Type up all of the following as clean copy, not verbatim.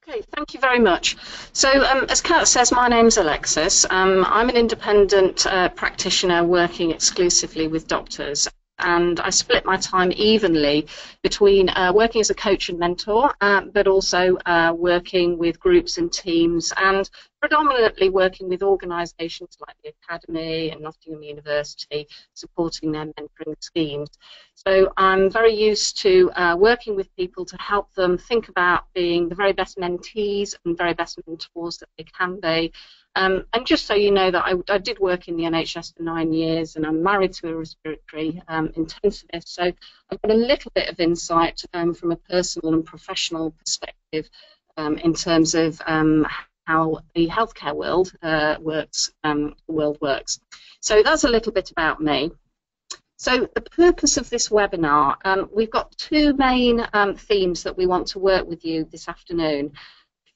Okay, thank you very much. So, as Kat says, my name's Alexis. I'm an independent practitioner working exclusively with doctors, and I split my time evenly between working as a coach and mentor, but also working with groups and teams, and predominantly working with organisations like the Academy and Nottingham University, supporting their mentoring schemes. So I'm very used to working with people to help them think about being the very best mentees and very best mentors that they can be. And just so you know that I did work in the NHS for 9 years, and I'm married to a respiratory intensivist, so I've got a little bit of insight from a personal and professional perspective in terms of how the healthcare world works. So that's a little bit about me. So the purpose of this webinar, we've got two main themes that we want to work with you this afternoon.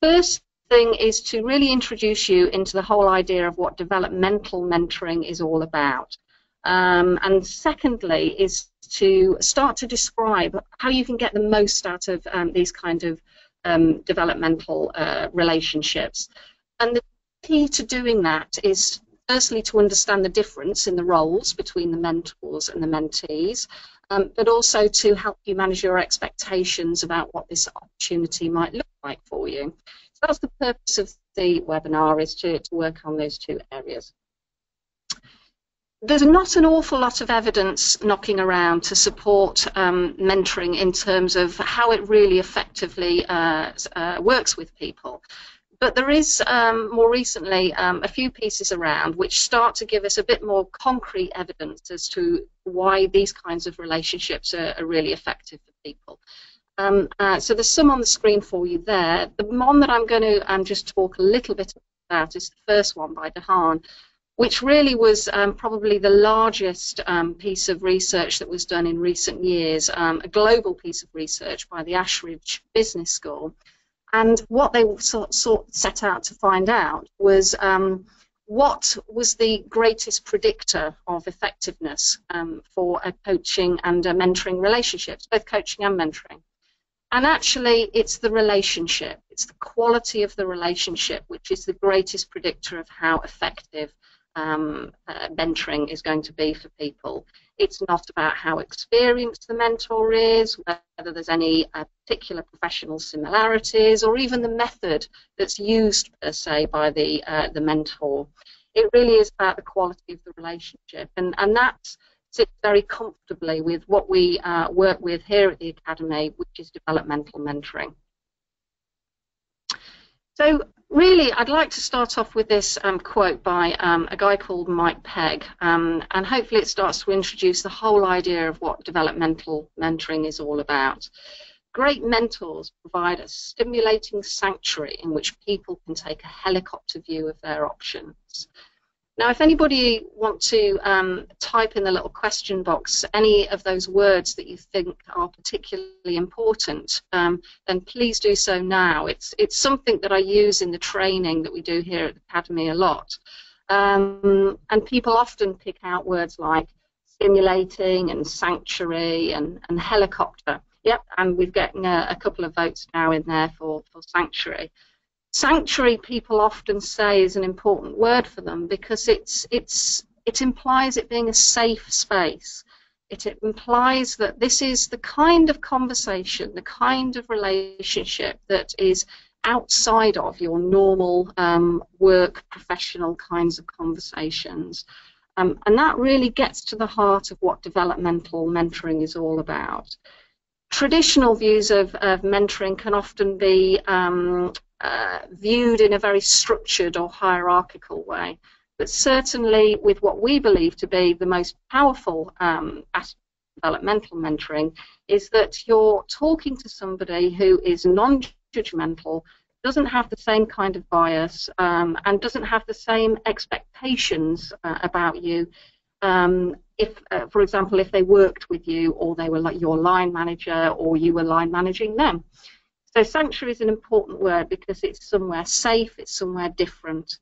First thing is to really introduce you into the whole idea of what developmental mentoring is all about. And secondly is to start to describe how you can get the most out of these kind of developmental relationships. And the key to doing that is firstly to understand the difference in the roles between the mentors and the mentees, but also to help you manage your expectations about what this opportunity might look like for you. So that's the purpose of the webinar, is to work on those two areas. There's not an awful lot of evidence knocking around to support mentoring in terms of how it really effectively works with people. But there is, more recently, a few pieces around which start to give us a bit more concrete evidence as to why these kinds of relationships are really effective for people. So there's some on the screen for you there. The one that I'm going to just talk a little bit about is the first one by Dehan, which really was probably the largest piece of research that was done in recent years, a global piece of research by the Ashridge Business School. And what they set out to find out was what was the greatest predictor of effectiveness for a coaching and a mentoring relationships, both coaching and mentoring. And actually, it's the relationship, it's the quality of the relationship which is the greatest predictor of how effective mentoring is going to be for people. It's not about how experienced the mentor is, whether there's any particular professional similarities, or even the method that's used per se by the mentor. It really is about the quality of the relationship, and that sits very comfortably with what we work with here at the Academy, which is developmental mentoring. So really, I'd like to start off with this quote by a guy called Mike Pegg, and hopefully it starts to introduce the whole idea of what developmental mentoring is all about. Great mentors provide a stimulating sanctuary in which people can take a helicopter view of their options. Now, if anybody wants to type in the little question box any of those words that you think are particularly important, then please do so now. It's something that I use in the training that we do here at the Academy a lot. And people often pick out words like stimulating and sanctuary and helicopter. Yep, and we're getting a couple of votes now in there for sanctuary. Sanctuary, people often say, is an important word for them because it implies it being a safe space. It implies that this is the kind of conversation, the kind of relationship that is outside of your normal work, professional kinds of conversations. And that really gets to the heart of what developmental mentoring is all about. Traditional views of mentoring can often be viewed in a very structured or hierarchical way, but certainly with what we believe to be the most powerful aspect of developmental mentoring is that you're talking to somebody who is non-judgmental, doesn't have the same kind of bias, and doesn't have the same expectations about you. If, for example, if they worked with you, or they were like your line manager, or you were line managing them. So sanctuary is an important word because it's somewhere safe, it's somewhere different.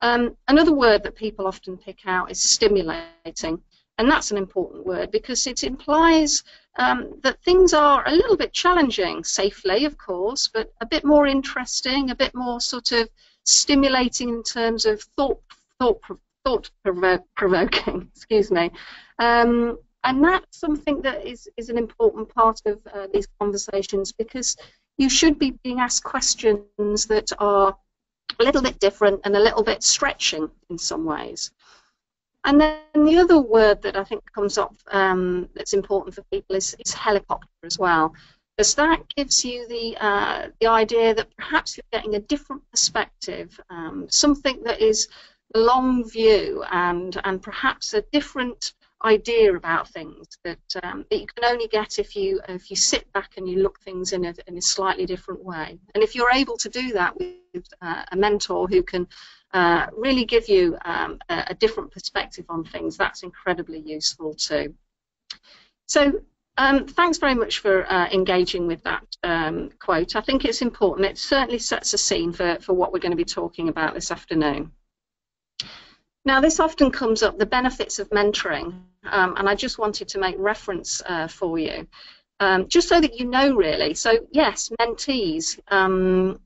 Another word that people often pick out is stimulating. And that's an important word because it implies that things are a little bit challenging, safely, of course, but a bit more interesting, a bit more sort of stimulating in terms of thought-provoking, excuse me. And that's something that is an important part of these conversations, because you should be being asked questions that are a little bit different and a little bit stretching in some ways. And then the other word that I think comes up that's important for people is helicopter as well, because that gives you the idea that perhaps you're getting a different perspective, something that is a long view and perhaps a different idea about things that you can only get if you sit back and you look things in a slightly different way. And if you're able to do that with a mentor who can really give you a different perspective on things, that's incredibly useful too. So thanks very much for engaging with that quote. I think it's important. It certainly sets a scene for what we're going to be talking about this afternoon. Now, this often comes up, the benefits of mentoring, and I just wanted to make reference for you, just so that you know, really. So, yes, mentees, the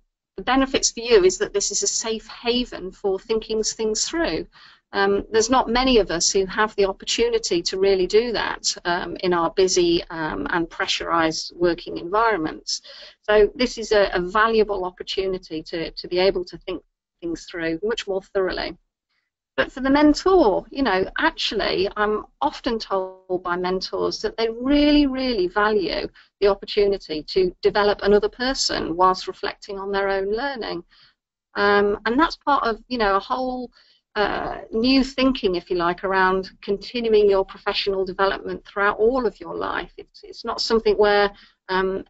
benefits for you is that this is a safe haven for thinking things through. There's not many of us who have the opportunity to really do that in our busy and pressurized working environments. So this is a valuable opportunity to be able to think things through much more thoroughly. But for the mentor, you know, actually, I'm often told by mentors that they really, really value the opportunity to develop another person whilst reflecting on their own learning. And that's part of, you know, a whole new thinking, if you like, around continuing your professional development throughout all of your life. It's not something where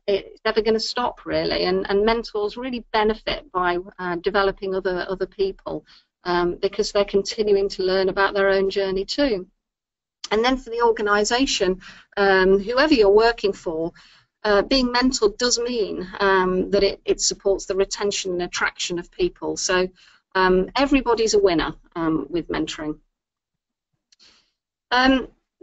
it's never going to stop, really. And mentors really benefit by developing other people. Because they're continuing to learn about their own journey too. And then for the organisation, whoever you're working for, being mentored does mean that it supports the retention and attraction of people. So everybody's a winner with mentoring.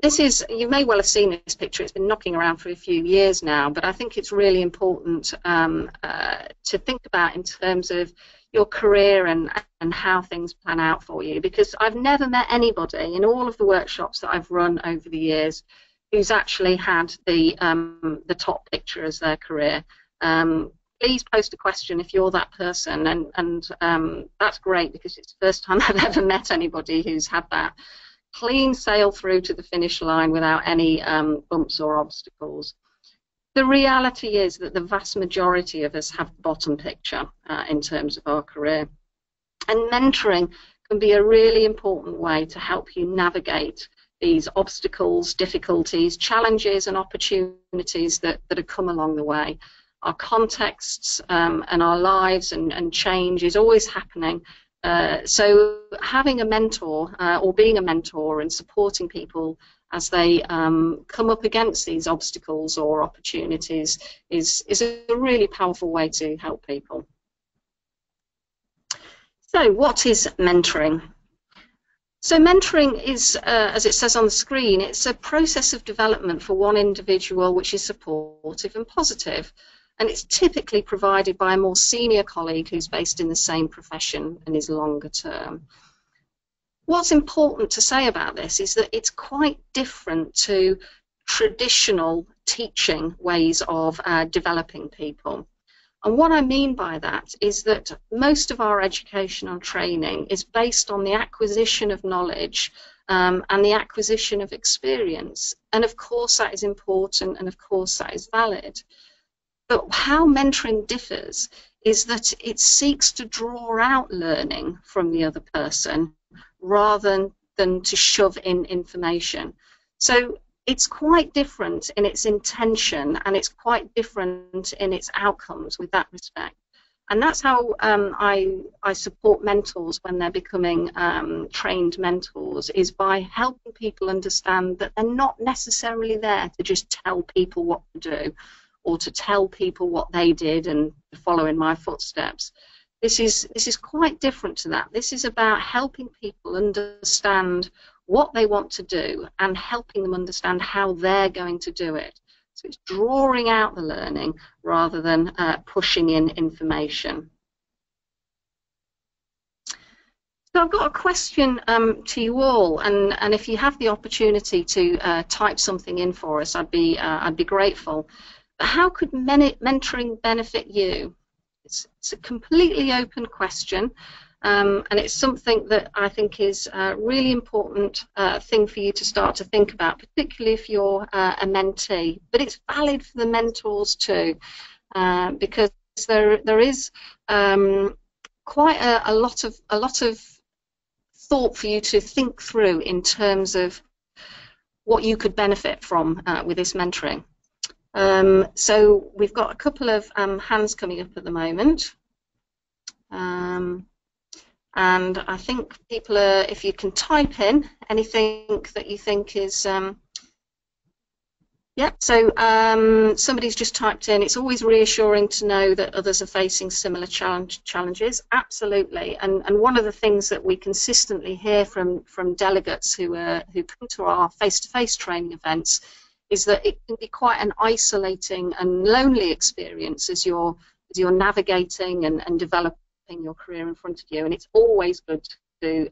This is, you may well have seen this picture, it's been knocking around for a few years now, but I think it's really important to think about in terms of your career and how things plan out for you, because I've never met anybody in all of the workshops that I've run over the years who's actually had the top picture as their career. Please post a question if you're that person, and that's great, because it's the first time I've ever met anybody who's had that clean sail through to the finish line without any bumps or obstacles. The reality is that the vast majority of us have the bottom picture in terms of our career. And mentoring can be a really important way to help you navigate these obstacles, difficulties, challenges and opportunities that have come along the way. Our contexts and our lives and change is always happening. So having a mentor or being a mentor and supporting people as they come up against these obstacles or opportunities is a really powerful way to help people. So what is mentoring? So mentoring is, as it says on the screen, it's a process of development for one individual which is supportive and positive. And it's typically provided by a more senior colleague who's based in the same profession and is longer term. What's important to say about this is that it's quite different to traditional teaching ways of developing people. And what I mean by that is that most of our education and training is based on the acquisition of knowledge and the acquisition of experience. And of course that is important, and of course that is valid. But how mentoring differs is that it seeks to draw out learning from the other person rather than to shove in information. So it's quite different in its intention, and it's quite different in its outcomes with that respect. And that's how I support mentors when they're becoming trained mentors, is by helping people understand that they're not necessarily there to just tell people what to do or to tell people what they did and follow in my footsteps. This is quite different to that. This is about helping people understand what they want to do and helping them understand how they're going to do it. So it's drawing out the learning rather than pushing in information. So I've got a question to you all, and if you have the opportunity to type something in for us, I'd be grateful. But how could mentoring benefit you? It's a completely open question, and it's something that I think is a really important thing for you to start to think about, particularly if you're a mentee. But it's valid for the mentors too, because there is quite a lot of thought for you to think through in terms of what you could benefit from with this mentoring. So we've got a couple of hands coming up at the moment, and I think people are, if you can type in anything that you think is yeah, so somebody's just typed in, it's always reassuring to know that others are facing similar challenges. Absolutely, and one of the things that we consistently hear from delegates who come to our face-to-face training events is that it can be quite an isolating and lonely experience as you're navigating and developing your career in front of you, and it's always good to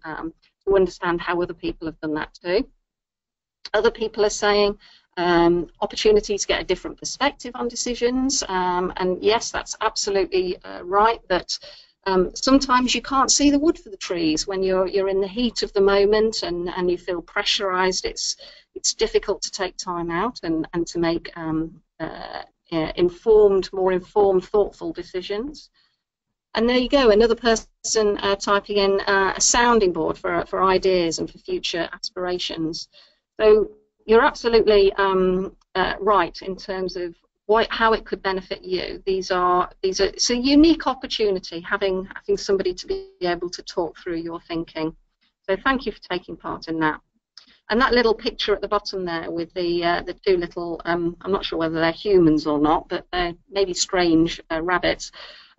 understand how other people have done that too. Other people are saying opportunity to get a different perspective on decisions, and yes, that's absolutely right, that sometimes you can't see the wood for the trees when you're in the heat of the moment and you feel pressurized. It's difficult to take time out and to make more informed, thoughtful decisions. And there you go, another person typing in a sounding board for ideas and for future aspirations. So you're absolutely right in terms of how it could benefit you. It's a unique opportunity having somebody to be able to talk through your thinking. So thank you for taking part in that. And that little picture at the bottom there with the two little, I'm not sure whether they're humans or not, but they're maybe strange rabbits.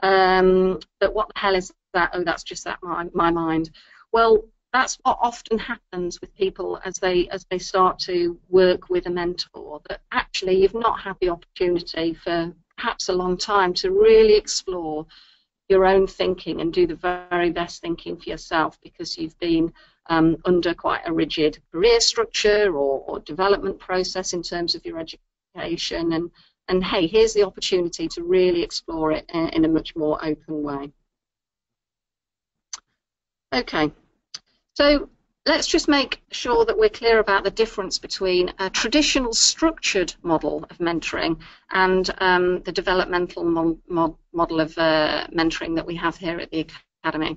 But what the hell is that? Oh, that's just my mind. Well, that's what often happens with people as they start to work with a mentor, that actually you've not had the opportunity for perhaps a long time to really explore your own thinking and do the very best thinking for yourself, because you've been under quite a rigid career structure or development process in terms of your education, and hey, here's the opportunity to really explore it in a much more open way. Okay. So let's just make sure that we're clear about the difference between a traditional structured model of mentoring and the developmental model of mentoring that we have here at the Academy.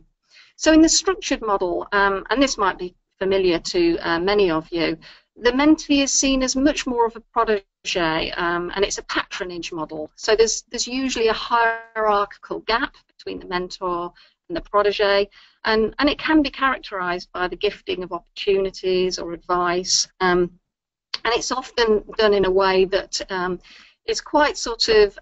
So in the structured model, and this might be familiar to many of you, the mentee is seen as much more of a protege, and it's a patronage model. So there's usually a hierarchical gap between the mentor and the protege, and it can be characterized by the gifting of opportunities or advice, and it's often done in a way that is quite sort of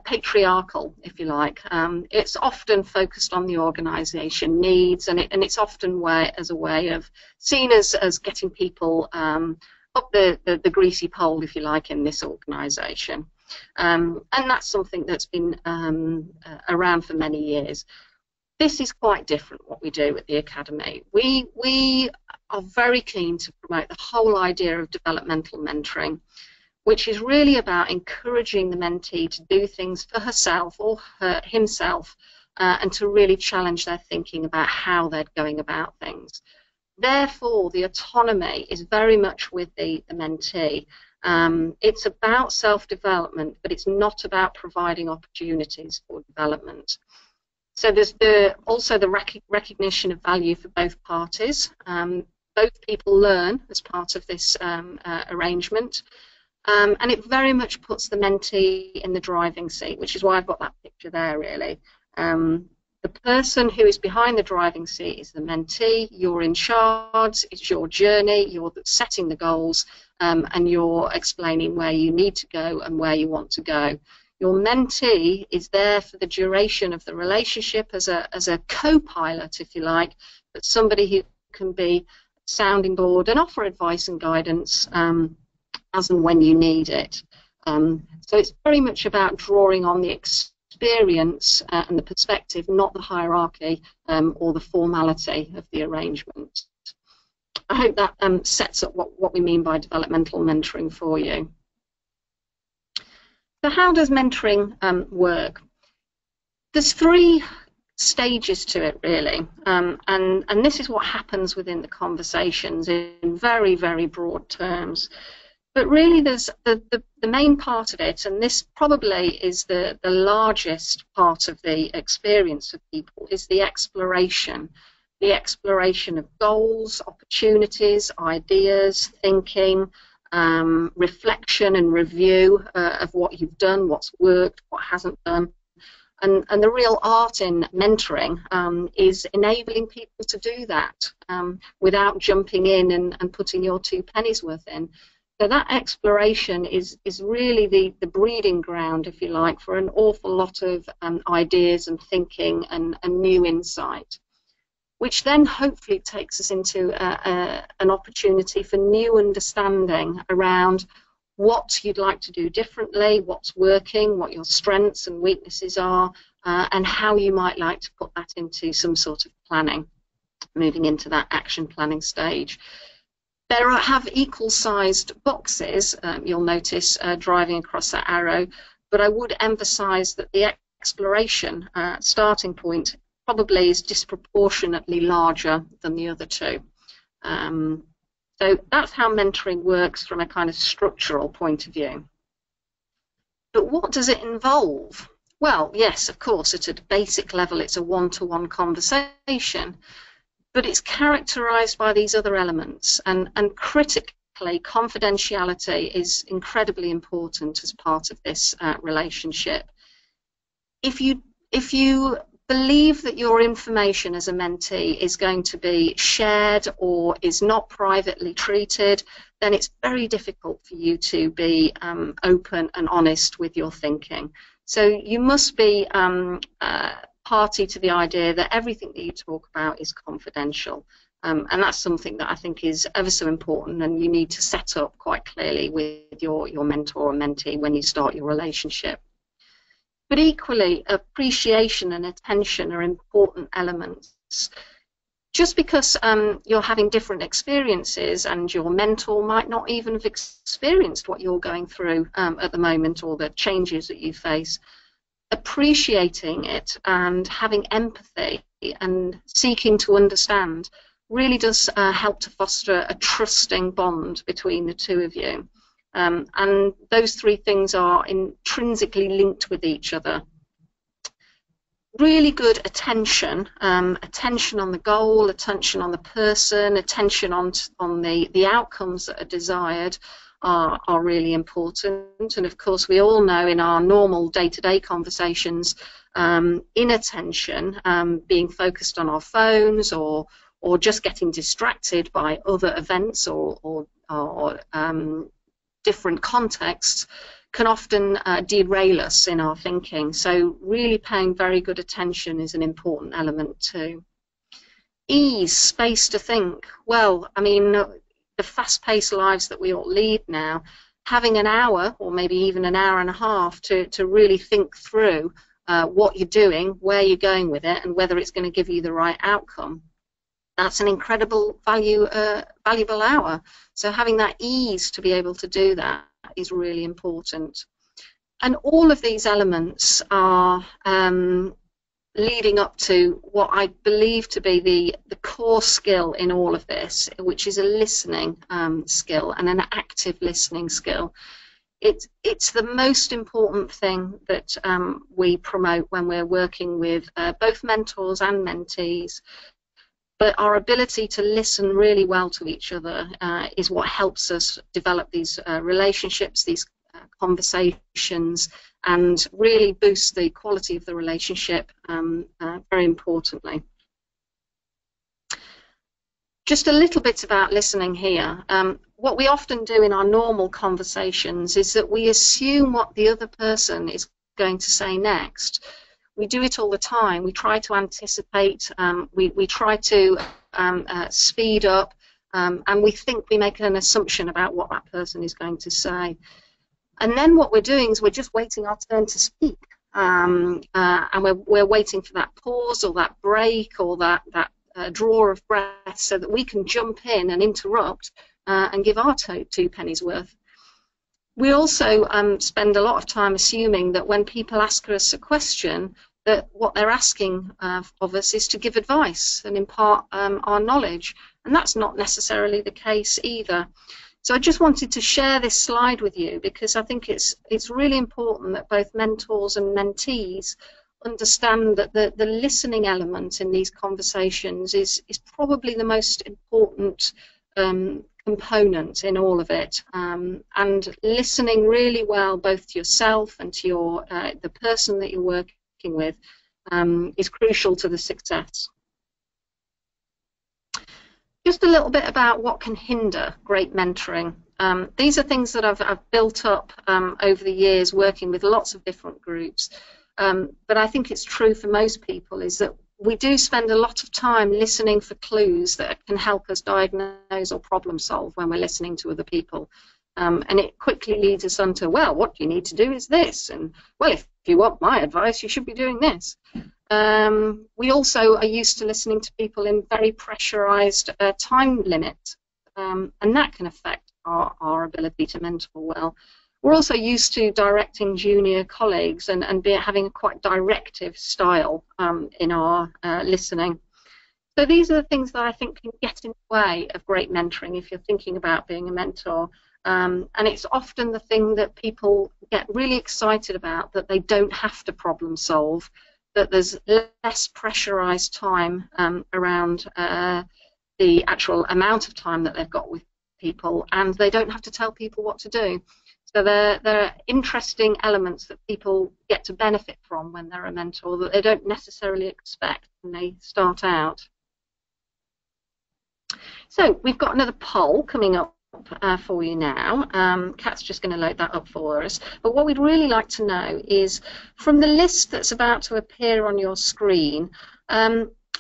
patriarchal, if you like. It's often focused on the organisation needs, and it's often as a way of seen as getting people up the greasy pole, if you like, in this organisation, and that's something that's been around for many years. This is quite different what we do at the Academy. We are very keen to promote the whole idea of developmental mentoring, which is really about encouraging the mentee to do things for herself or himself, and to really challenge their thinking about how they're going about things. Therefore, the autonomy is very much with the mentee. It's about self-development, but it's not about providing opportunities for development. So there's also the recognition of value for both parties. Both people learn as part of this arrangement, and it very much puts the mentee in the driving seat, which is why I've got that picture there, really. The person who is behind the driving seat is the mentee. You're in charge, it's your journey, you're setting the goals, and you're explaining where you need to go and where you want to go. Your mentee is there for the duration of the relationship as a co-pilot, if you like, but somebody who can be sounding board, and offer advice and guidance as and when you need it. So it's very much about drawing on the experience and the perspective, not the hierarchy or the formality of the arrangement. I hope that sets up what we mean by developmental mentoring for you. So how does mentoring work? There's 3 stages to it, really, and this is what happens within the conversations in very, very broad terms. But really, there's the main part of it, and this probably is the largest part of the experience of people, is the exploration. The exploration of goals, opportunities, ideas, thinking, reflection and review of what you've done, what's worked, what hasn't done. And the real art in mentoring is enabling people to do that without jumping in and putting your 2 pennies worth in. So that exploration is really the breeding ground, if you like, for an awful lot of ideas and thinking and new insight, which then hopefully takes us into an opportunity for new understanding around what you'd like to do differently, what's working, what your strengths and weaknesses are, and how you might like to put that into some sort of planning, moving into that action planning stage. There have equal-sized boxes, you'll notice, driving across that arrow, but I would emphasise that the exploration starting point probably is disproportionately larger than the other 2. So that's how mentoring works from a kind of structural point of view. But what does it involve? Well, yes, of course, at a basic level, it's a one-to-one conversation, but it's characterized by these other elements, and critically, confidentiality is incredibly important as part of this relationship. If you believe that your information as a mentee is going to be shared or is not privately treated, then it's very difficult for you to be open and honest with your thinking. So you must be party to the idea that everything that you talk about is confidential. And that's something that I think is ever so important, and you need to set up quite clearly with your mentor or mentee when you start your relationship. But equally, appreciation and attention are important elements. Just because you're having different experiences and your mentor might not even have experienced what you're going through at the moment, or the changes that you face, appreciating it and having empathy and seeking to understand really does help to foster a trusting bond between the 2 of you. And those 3 things are intrinsically linked with each other. Really good attention, attention on the goal, attention on the person, attention on the outcomes that are desired are really important. And of course, we all know in our normal day-to-day conversations, inattention, being focused on our phones or just getting distracted by other events or different contexts, can often derail us in our thinking. So really paying very good attention is an important element too. Ease, space to think. Well, I mean, the fast-paced lives that we all lead now, having an hour or maybe even an hour and a half to really think through what you're doing, where you're going with it, and whether it's going to give you the right outcome. That's an incredible valuable hour. So having that ease to be able to do that is really important. And all of these elements are leading up to what I believe to be the core skill in all of this, which is a listening skill and an active listening skill. It's the most important thing that we promote when we're working with both mentors and mentees. But our ability to listen really well to each other is what helps us develop these relationships, these conversations, and really boost the quality of the relationship very importantly. Just a little bit about listening here. What we often do in our normal conversations is that we assume what the other person is going to say next. We do it all the time. We try to anticipate, we try to speed up, and we think we make an assumption about what that person is going to say. And then what we're doing is we're just waiting our turn to speak, and we're waiting for that pause or that break or that draw of breath so that we can jump in and interrupt and give our two pennies worth. We also spend a lot of time assuming that when people ask us a question, that what they're asking of us is to give advice and impart our knowledge, and that's not necessarily the case either. So I just wanted to share this slide with you because I think it's really important that both mentors and mentees understand that the listening element in these conversations is probably the most important component in all of it, and listening really well both to yourself and to the person that you're working with is crucial to the success. Just a little bit about what can hinder great mentoring. These are things that I've built up over the years working with lots of different groups, but I think it's true for most people is that we do spend a lot of time listening for clues that can help us diagnose or problem solve when we're listening to other people. And it quickly leads us on to, well, what you need to do is this, and well, if you want my advice, you should be doing this. We also are used to listening to people in very pressurized time limit, and that can affect our ability to mentor well. We're also used to directing junior colleagues and having a quite directive style in our listening. So these are the things that I think can get in the way of great mentoring if you're thinking about being a mentor. And it's often the thing that people get really excited about, that they don't have to problem solve, that there's less pressurized time around the actual amount of time that they've got with people, and they don't have to tell people what to do. So there are interesting elements that people get to benefit from when they're a mentor that they don't necessarily expect when they start out. So we've got another poll coming up for you now. Kat's just going to load that up for us. But what we'd really like to know is, from the list that's about to appear on your screen,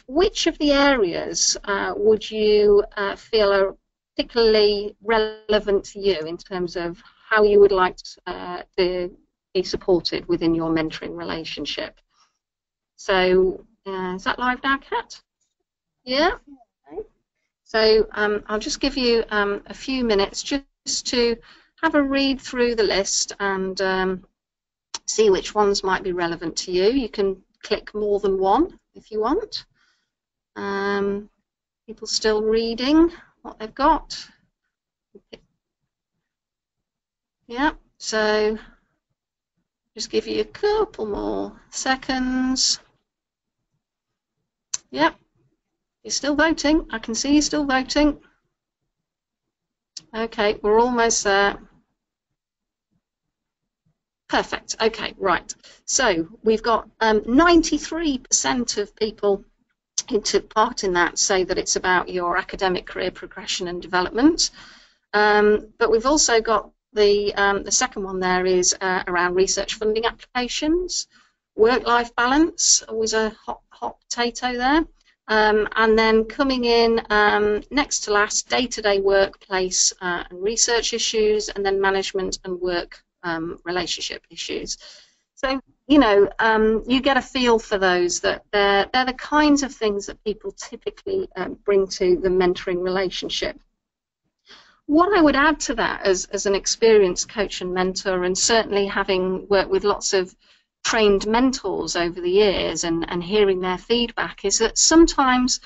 which of the areas would you feel are particularly relevant to you in terms of how you would like to be supported within your mentoring relationship? So is that live now, Kat? Yeah? So I'll just give you a few minutes just to have a read through the list and see which ones might be relevant to you. You can click more than one if you want. People still reading what they've got. Yeah, so just give you a couple more seconds. Yep. You're still voting. I can see you're still voting. Okay, we're almost there. Perfect. Okay, right. So we've got 93% of people who took part in that say that it's about your academic career progression and development. But we've also got the second one there is around research funding applications, work-life balance, always a hot potato there. And then coming in next to last, day-to-day workplace and research issues, and then management and work relationship issues. So, you know, you get a feel for those, that they're the kinds of things that people typically bring to the mentoring relationship. What I would add to that as an experienced coach and mentor, and certainly having worked with lots of trained mentors over the years and hearing their feedback, is that sometimes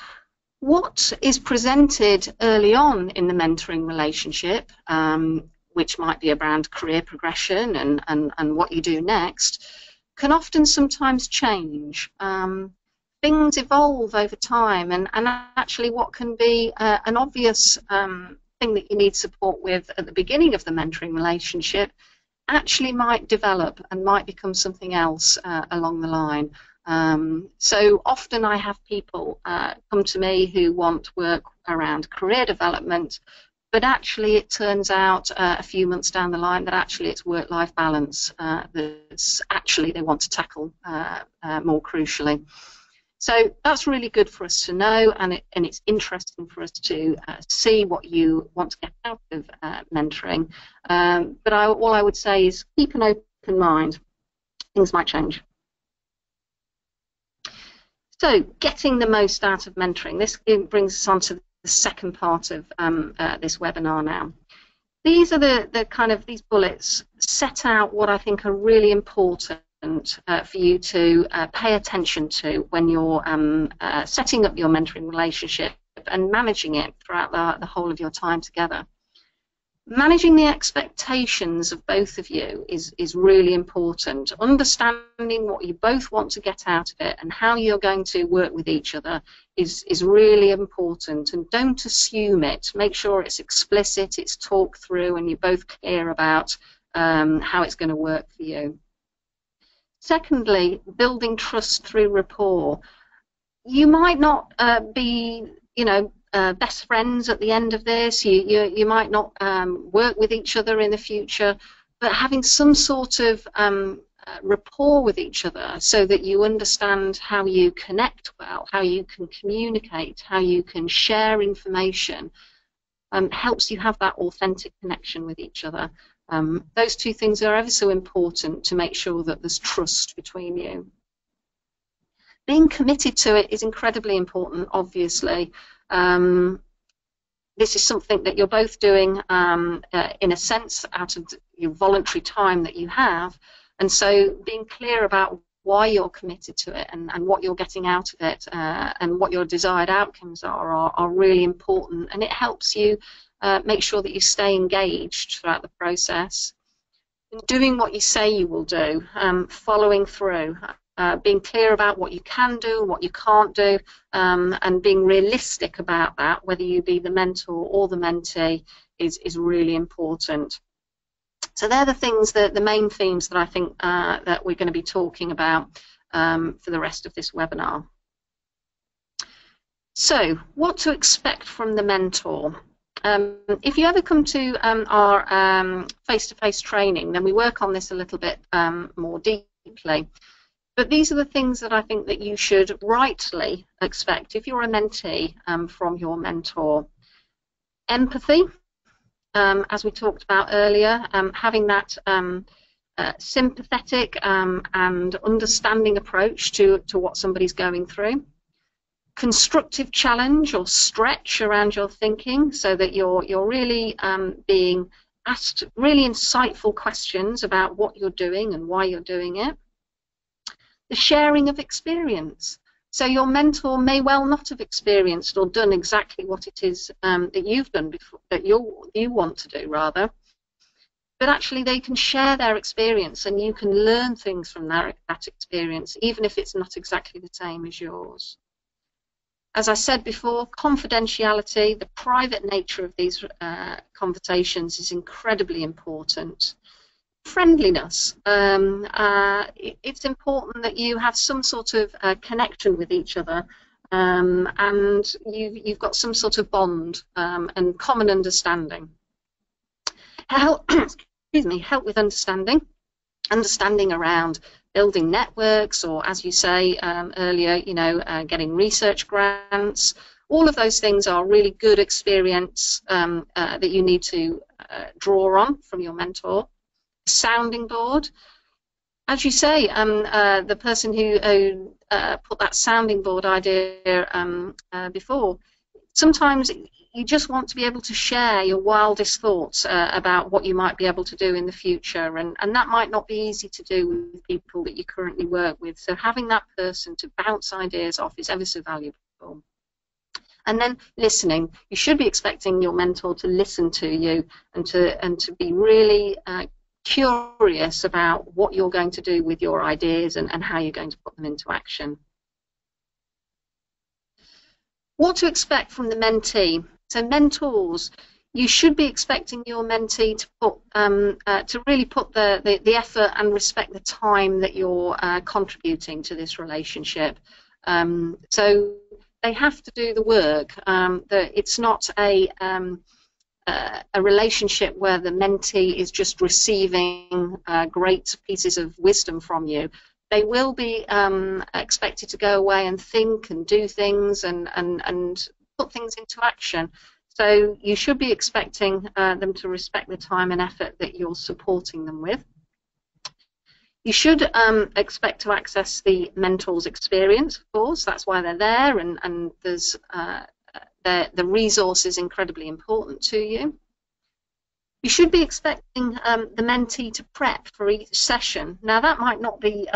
what is presented early on in the mentoring relationship, which might be around career progression and what you do next, can often sometimes change. Things evolve over time, and actually what can be an obvious thing that you need support with at the beginning of the mentoring relationship actually might develop and might become something else along the line. So often I have people come to me who want work around career development, but actually it turns out a few months down the line that actually it's work-life balance that's actually they want to tackle more crucially. So that's really good for us to know, and it's interesting for us to see what you want to get out of mentoring. But all I would say is keep an open mind. Things might change. So getting the most out of mentoring. This brings us on to the second part of this webinar now. These are these bullets set out what I think are really important for you to pay attention to when you're setting up your mentoring relationship and managing it throughout the whole of your time together. Managing the expectations of both of you is really important. Understanding what you both want to get out of it and how you're going to work with each other is really important. And don't assume it. Make sure it's explicit, it's talked through, and you're both clear about how it's going to work for you. Secondly, building trust through rapport. You might not be, best friends at the end of this. You might not work with each other in the future, but having some sort of rapport with each other so that you understand how you connect well, how you can communicate, how you can share information, helps you have that authentic connection with each other. Those two things are ever so important to make sure that there's trust between you. Being committed to it is incredibly important, obviously. This is something that you're both doing in a sense out of your voluntary time that you have, and so being clear about why you're committed to it and what you're getting out of it and what your desired outcomes are really important, and it helps you make sure that you stay engaged throughout the process. Doing what you say you will do, following through. Being clear about what you can do, what you can't do, and being realistic about that, whether you be the mentor or the mentee, is really important. So they're the things, the main themes that I think that we're going to be talking about for the rest of this webinar. So, what to expect from the mentor? If you ever come to our face-to-face training, then we work on this a little bit more deeply. But these are the things that I think that you should rightly expect if you're a mentee from your mentor. Empathy, as we talked about earlier, having that sympathetic and understanding approach to what somebody's going through. Constructive challenge or stretch around your thinking so that you're really being asked really insightful questions about what you're doing and why you're doing it. The sharing of experience. So your mentor may well not have experienced or done exactly what it is that you've done before, that you want to do rather, but actually they can share their experience and you can learn things from that experience, even if it's not exactly the same as yours. As I said before, confidentiality, the private nature of these conversations is incredibly important. Friendliness. It's important that you have some sort of connection with each other and you've got some sort of bond and common understanding. Help with understanding around building networks, or as you say earlier, getting research grants. All of those things are really good experience that you need to draw on from your mentor. Sounding board. As you say, the person who put that sounding board idea before, sometimes you just want to be able to share your wildest thoughts about what you might be able to do in the future, and that might not be easy to do with people that you currently work with, so having that person to bounce ideas off is ever so valuable. And then listening. You should be expecting your mentor to listen to you and to be really curious about what you're going to do with your ideas and how you're going to put them into action. What to expect from the mentee. So mentors, you should be expecting your mentee to put to really put the effort and respect the time that you're contributing to this relationship. So they have to do the work. It's not a relationship where the mentee is just receiving great pieces of wisdom from you. They will be expected to go away and think and do things and put things into action. So you should be expecting them to respect the time and effort that you're supporting them with. You should expect to access the mentor's experience, of course. That's why they're there, and there's the resource is incredibly important to you. You should be expecting the mentee to prep for each session. Now, that might not be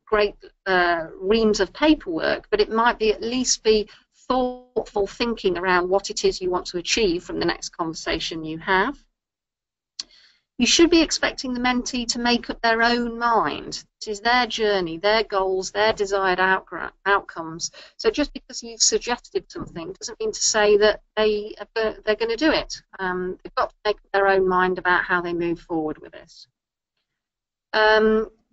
great reams of paperwork, but it might be at least be thoughtful thinking around what it is you want to achieve from the next conversation you have. You should be expecting the mentee to make up their own mind. It is their journey, their goals, their desired outcomes. So just because you've suggested something doesn't mean to say that they're going to do it. They've got to make up their own mind about how they move forward with this.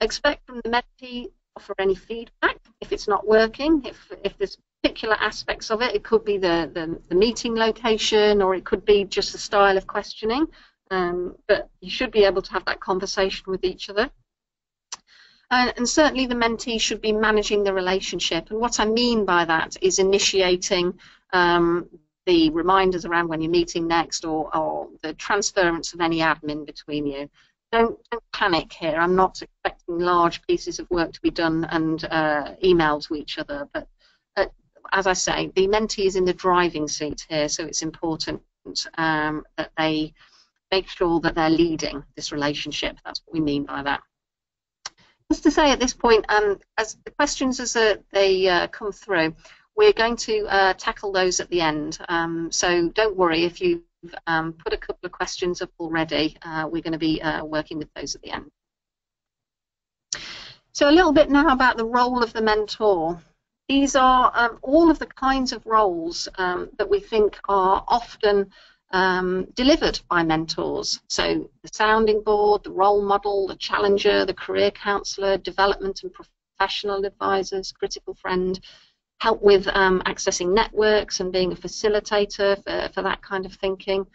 Expect from the mentee to offer any feedback if it's not working. If there's particular aspects of it, it could be the meeting location, or it could be just the style of questioning. But you should be able to have that conversation with each other. And certainly the mentee should be managing the relationship. And what I mean by that is initiating the reminders around when you're meeting next, or the transference of any admin between you. Don't panic here. I'm not expecting large pieces of work to be done and email to each other. But as I say, the mentee is in the driving seat here, so it's important that they make sure that they're leading this relationship. That's what we mean by that. Just to say at this point, as the questions as they come through, we're going to tackle those at the end. So don't worry if you've put a couple of questions up already. We're going to be working with those at the end. So a little bit now about the role of the mentor. These are all of the kinds of roles that we think are often delivered by mentors. So the sounding board, the role model, the challenger, the career counsellor, development and professional advisors, critical friend, help with accessing networks and being a facilitator for that kind of thinking.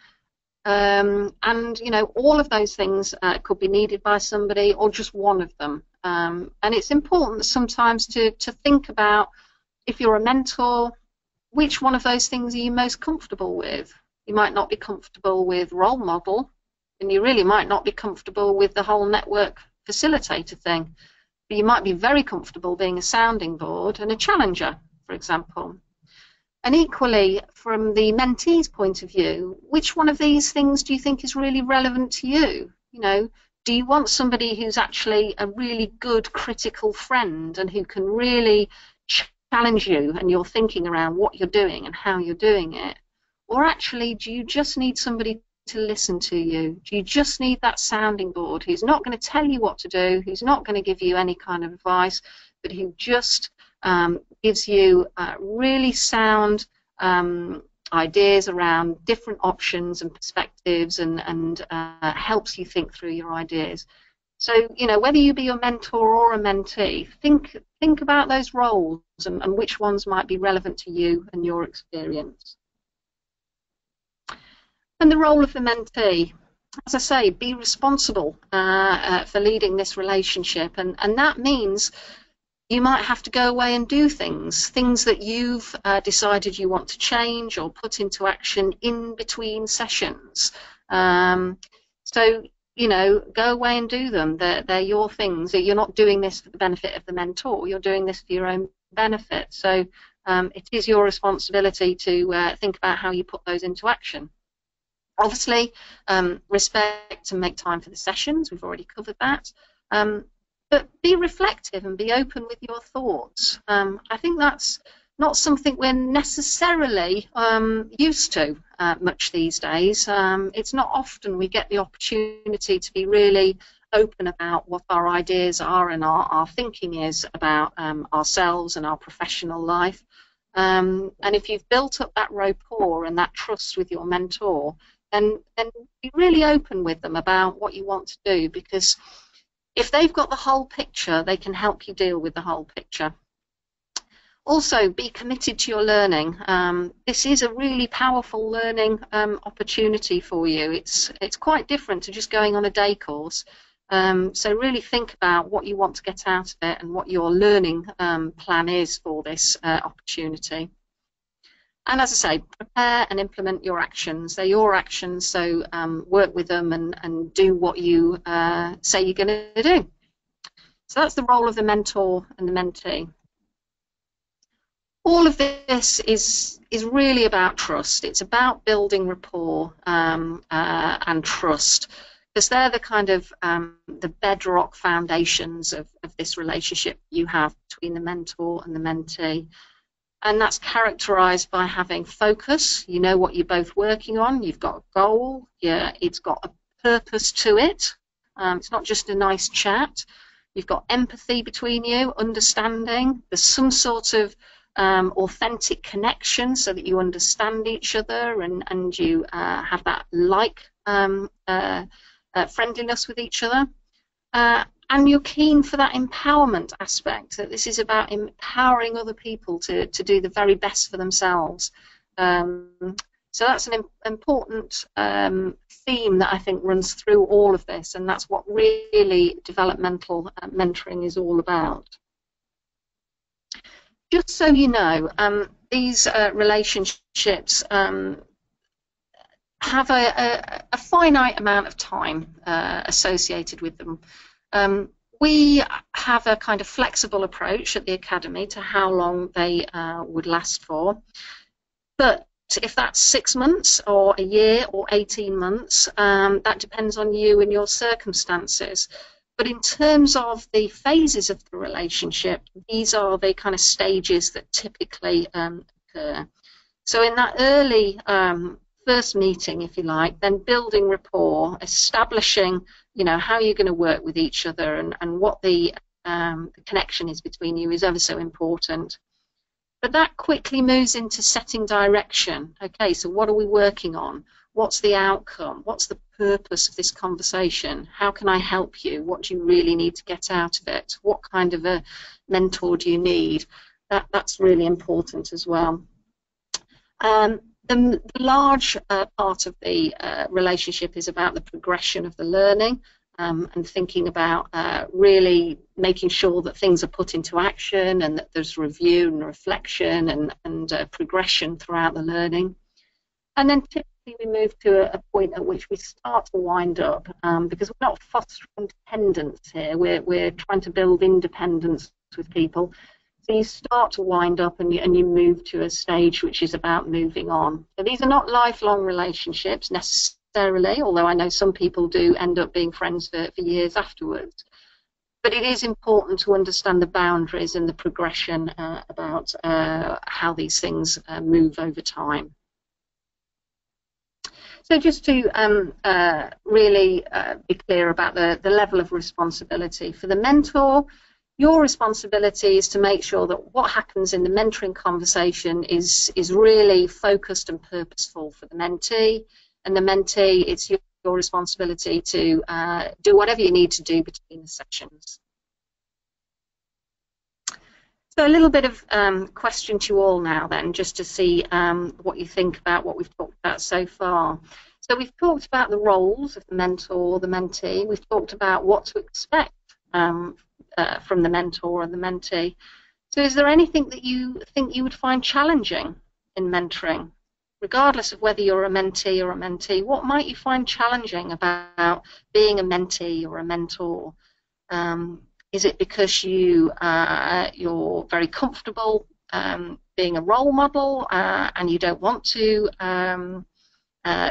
And you know, all of those things could be needed by somebody, or just one of them. And it's important sometimes to think about, if you're a mentor, which one of those things are you most comfortable with? You might not be comfortable with role model, and you really might not be comfortable with the whole network facilitator thing. But you might be very comfortable being a sounding board and a challenger, for example. And equally, from the mentee's point of view, which one of these things do you think is really relevant to you? You know, do you want somebody who's actually a really good critical friend and who can really challenge you and your thinking around what you're doing and how you're doing it? Or actually, do you just need somebody to listen to you? Do you just need that sounding board who's not going to tell you what to do, who's not going to give you any kind of advice, but who just gives you really sound ideas around different options and perspectives, and helps you think through your ideas? So, you know, whether you be a mentor or a mentee, think about those roles and which ones might be relevant to you and your experience. And the role of the mentee, as I say, be responsible for leading this relationship, and that means you might have to go away and do things that you've decided you want to change or put into action in between sessions. So, you know, go away and do them. They're your things. You're not doing this for the benefit of the mentor. You're doing this for your own benefit. So it is your responsibility to think about how you put those into action. Obviously, respect and make time for the sessions. We've already covered that. But be reflective and be open with your thoughts. I think that's not something we're necessarily used to much these days. It's not often we get the opportunity to be really open about what our ideas are and our thinking is about ourselves and our professional life. And if you've built up that rapport and that trust with your mentor, then be really open with them about what you want to do, because if they've got the whole picture, they can help you deal with the whole picture. Also, be committed to your learning. This is a really powerful learning opportunity for you. It's quite different to just going on a day course. So really think about what you want to get out of it and what your learning plan is for this opportunity. And as I say, prepare and implement your actions. They're your actions, so work with them and do what you say you're going to do. So that's the role of the mentor and the mentee. All of this is really about trust. It's about building rapport and trust, because they're the kind of the bedrock foundations of this relationship you have between the mentor and the mentee. And that's characterized by having focus. You know what you're both working on. You've got a goal. Yeah, it's got a purpose to it. It's not just a nice chat. You've got empathy between you, understanding. There's some sort of authentic connection so that you understand each other and you have that friendliness with each other. And you're keen for that empowerment aspect, that this is about empowering other people to do the very best for themselves. So that's an important theme that I think runs through all of this, and that's what really developmental mentoring is all about. Just so you know, these relationships have a finite amount of time associated with them. We have a kind of flexible approach at the Academy to how long they would last for. But if that's 6 months or a year or 18 months, that depends on you and your circumstances. But in terms of the phases of the relationship, these are the kind of stages that typically occur. So in that early first meeting, if you like, then building rapport, establishing, you know, how you're going to work with each other and what the connection is between you is ever so important. But that quickly moves into setting direction. Okay, so what are we working on? What's the outcome? What's the purpose of this conversation? How can I help you? What do you really need to get out of it? What kind of a mentor do you need? That's really important as well. The large part of the relationship is about the progression of the learning and thinking about really making sure that things are put into action and that there's review and reflection and progression throughout the learning. And then typically we move to a point at which we start to wind up because we're not fostering dependence here. We're trying to build independence with people. So you start to wind up and you move to a stage which is about moving on. So these are not lifelong relationships necessarily, although I know some people do end up being friends for years afterwards. But it is important to understand the boundaries and the progression about how these things move over time. So just to really be clear about the level of responsibility. For the mentor, your responsibility is to make sure that what happens in the mentoring conversation is really focused and purposeful for the mentee. And the mentee, it's your responsibility to do whatever you need to do between the sessions. So a little bit of question to you all now then, just to see what you think about what we've talked about so far. So we've talked about the roles of the mentor, the mentee. We've talked about what to expect from the mentor and the mentee. So is there anything that you think you would find challenging in mentoring? Regardless of whether you're a mentee or a mentee, what might you find challenging about being a mentee or a mentor? Is it because you're very comfortable being a role model and you don't want to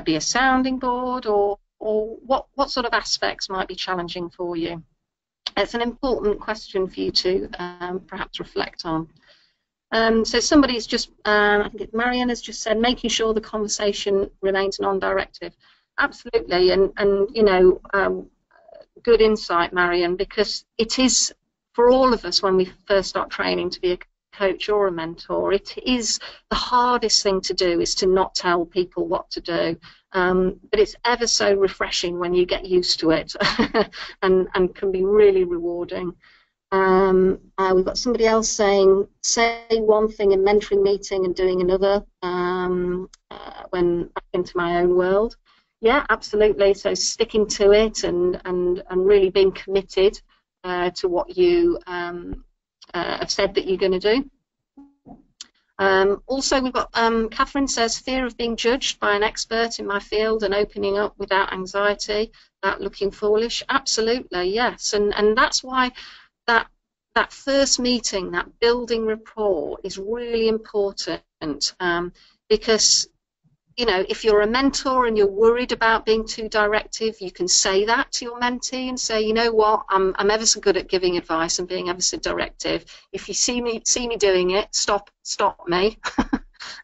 be a sounding board, or what sort of aspects might be challenging for you? It's an important question for you to perhaps reflect on. So somebody's just, I think Marianne has just said, making sure the conversation remains non-directive. Absolutely, and you know, good insight, Marianne, because it is, for all of us when we first start training to be a coach or a mentor, it is the hardest thing to do is to not tell people what to do. But it's ever so refreshing when you get used to it and can be really rewarding. We've got somebody else saying, say one thing in mentoring meeting and doing another when back into my own world. Yeah, absolutely. So sticking to it and really being committed to what you have said that you're going to do. Also, we've got Catherine says, fear of being judged by an expert in my field and opening up without anxiety, that looking foolish. Absolutely, yes. And that's why that first meeting, that building rapport, is really important, because, you know, if you're a mentor and you're worried about being too directive, you can say that to your mentee and say, you know what, I'm ever so good at giving advice and being ever so directive. If you see me doing it, stop me.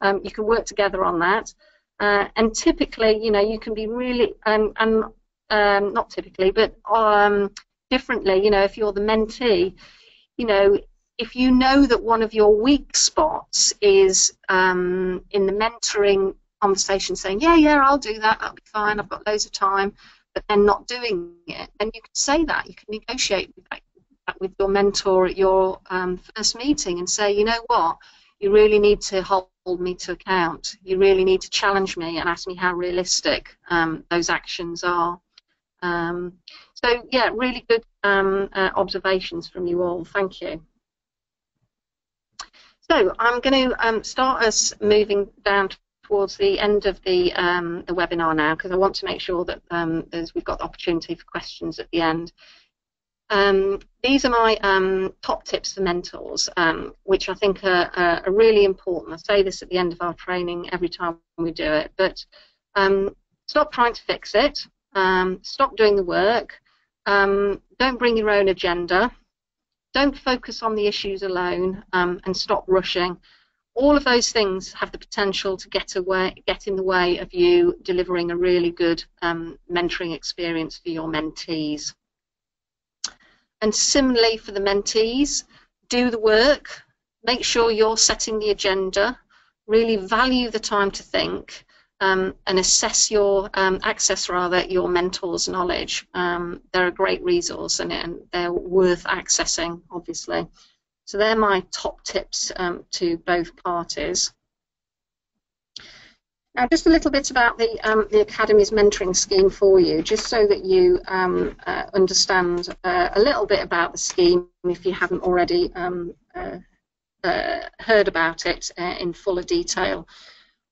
You can work together on that. And typically, you know, you can be really, not typically, but differently, you know, if you're the mentee, you know, if you know that one of your weak spots is in the mentoring conversation, saying, yeah, I'll do that, that'll be fine, I've got loads of time, but then not doing it, then you can say that. You can negotiate with your mentor at your first meeting and say, you know what, you really need to hold me to account. You really need to challenge me and ask me how realistic those actions are. So, yeah, really good observations from you all. Thank you. So I'm going to start us moving down towards the end of the webinar now, because I want to make sure that we've got the opportunity for questions at the end. These are my top tips for mentors, which I think are really important. I say this at the end of our training every time we do it, but stop trying to fix it, stop doing the work, don't bring your own agenda, don't focus on the issues alone, and stop rushing. All of those things have the potential to get in the way of you delivering a really good mentoring experience for your mentees. And similarly for the mentees, do the work, make sure you're setting the agenda, really value the time to think, and access your mentor's knowledge. They're a great resource, and they're worth accessing, obviously. So they're my top tips to both parties. Now, just a little bit about the Academy's mentoring scheme for you, just so that you understand a little bit about the scheme if you haven't already heard about it in fuller detail.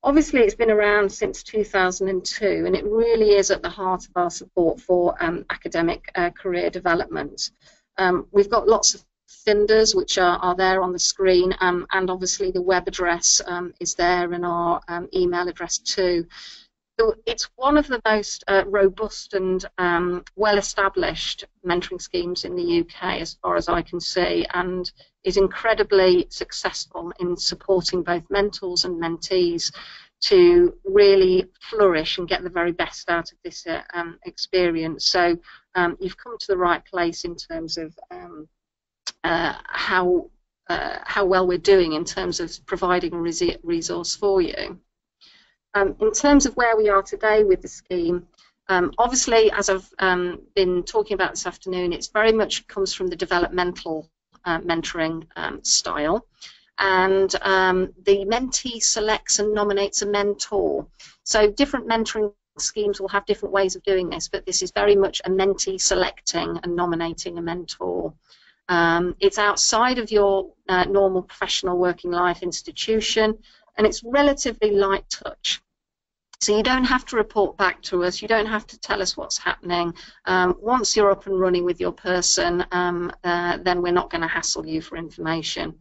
Obviously, it's been around since 2002, and it really is at the heart of our support for academic career development. We've got lots of hinders which are there on the screen, and obviously the web address is there, and our email address too. So it's one of the most robust and well-established mentoring schemes in the UK, as far as I can see, and is incredibly successful in supporting both mentors and mentees to really flourish and get the very best out of this experience. So you've come to the right place in terms of how well we're doing in terms of providing a resource for you. In terms of where we are today with the scheme, obviously, as I've been talking about this afternoon, it's very much comes from the developmental mentoring style, and the mentee selects and nominates a mentor. So different mentoring schemes will have different ways of doing this, but this is very much a mentee selecting and nominating a mentor. It's outside of your normal professional working life institution, and it's relatively light touch. So you don't have to report back to us, you don't have to tell us what's happening. Once you're up and running with your person, then we're not going to hassle you for information.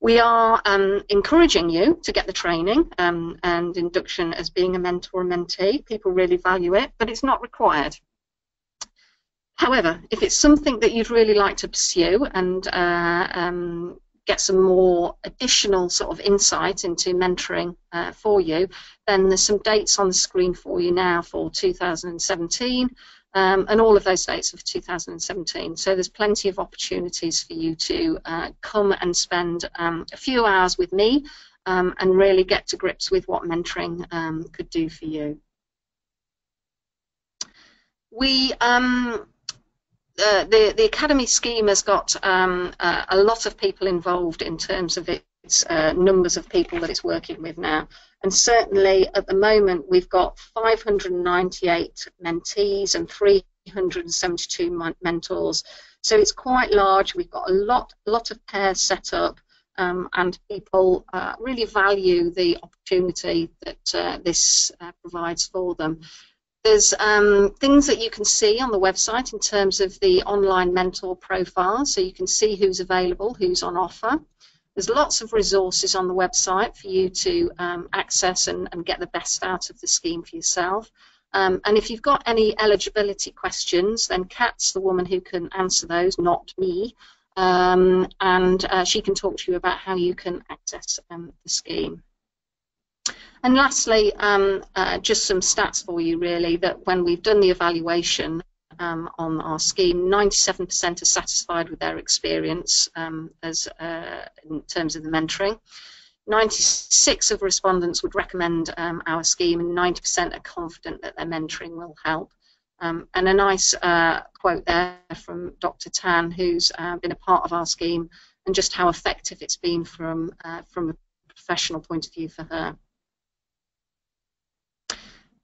We are encouraging you to get the training and induction as being a mentor and mentee. People really value it, but it's not required. However, if it's something that you'd really like to pursue and get some more additional sort of insight into mentoring for you, then there's some dates on the screen for you now for 2017, and all of those dates are for 2017. So there's plenty of opportunities for you to come and spend a few hours with me and really get to grips with what mentoring could do for you. We the Academy scheme has got a lot of people involved in terms of its numbers of people that it's working with now. And certainly at the moment we've got 598 mentees and 372 mentors. So it's quite large. We've got a lot of pairs set up, and people really value the opportunity that this provides for them. There's things that you can see on the website in terms of the online mentor profile, so you can see who's available, who's on offer. There's lots of resources on the website for you to access and get the best out of the scheme for yourself. And if you've got any eligibility questions, then Kat's the woman who can answer those, not me. And she can talk to you about how you can access the scheme. And lastly, just some stats for you really, that when we've done the evaluation on our scheme, 97% are satisfied with their experience in terms of the mentoring. 96 of respondents would recommend our scheme, and 90% are confident that their mentoring will help. And a nice quote there from Dr. Tan, who's been a part of our scheme, and just how effective it's been from a professional point of view for her.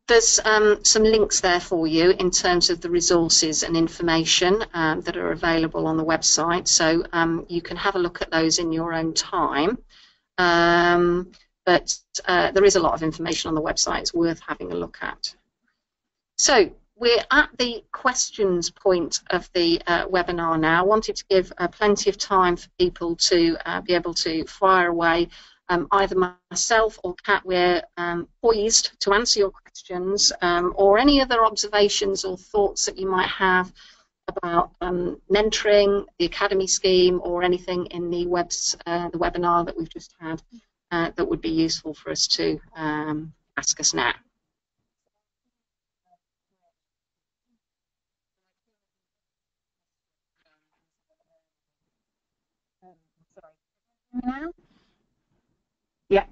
There's some links there for you in terms of the resources and information that are available on the website, so you can have a look at those in your own time. But there is a lot of information on the website. It's worth having a look at. So we're at the questions point of the webinar now. I wanted to give plenty of time for people to be able to fire away. Either myself or Kat, we're poised to answer your questions, or any other observations or thoughts that you might have about mentoring, the Academy scheme, or anything in the webinar that we've just had that would be useful for us to ask us now. Now? Yeah.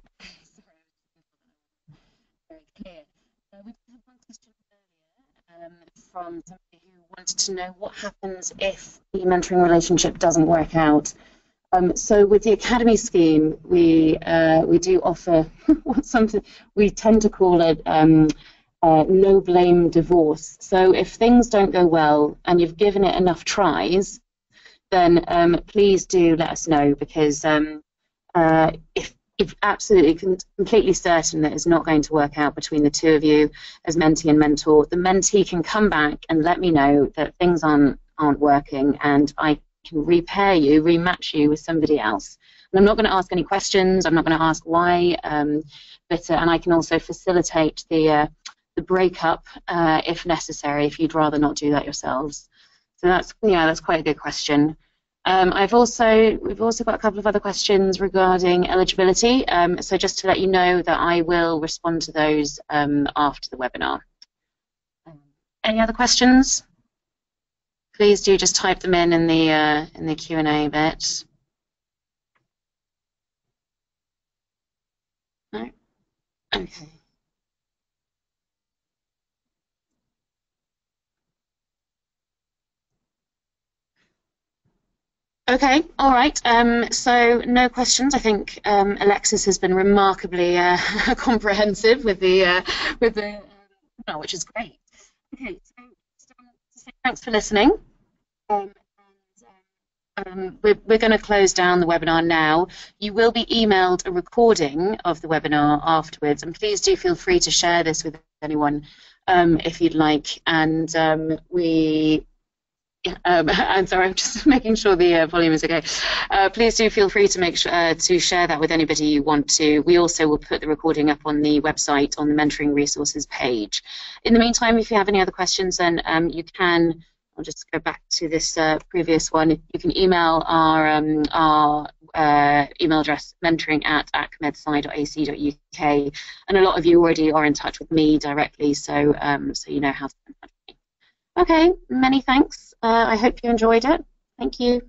Very clear. We did have one question earlier from somebody who wanted to know what happens if the mentoring relationship doesn't work out. So with the Academy scheme, we do offer something we tend to call it no blame divorce. So if things don't go well and you've given it enough tries, then please do let us know, because if absolutely completely certain that it's not going to work out between the two of you as mentee and mentor, the mentee can come back and let me know that things aren't working, and I can rematch you with somebody else. And I'm not going to ask any questions. I'm not going to ask why, but and I can also facilitate the breakup if necessary, if you'd rather not do that yourselves. So that's quite a good question. We've also got a couple of other questions regarding eligibility. So just to let you know that I will respond to those after the webinar. Any other questions? Please do just type them in the Q&A bit. No? Okay. Okay, all right. So no questions. I think Alexis has been remarkably comprehensive with the which is great. Okay, so thanks for listening. We're going to close down the webinar now. You will be emailed a recording of the webinar afterwards, and please do feel free to share this with anyone if you'd like. And I'm sorry, I'm just making sure the volume is okay. Please do feel free to make sure to share that with anybody you want to. We also will put the recording up on the website on the mentoring resources page. In the meantime, if you have any other questions, then you can. I'll just go back to this previous one. You can email our email address, mentoring@acmedsci.ac.uk, and a lot of you already are in touch with me directly, so so you know how to contact me. Okay, many thanks. I hope you enjoyed it. Thank you.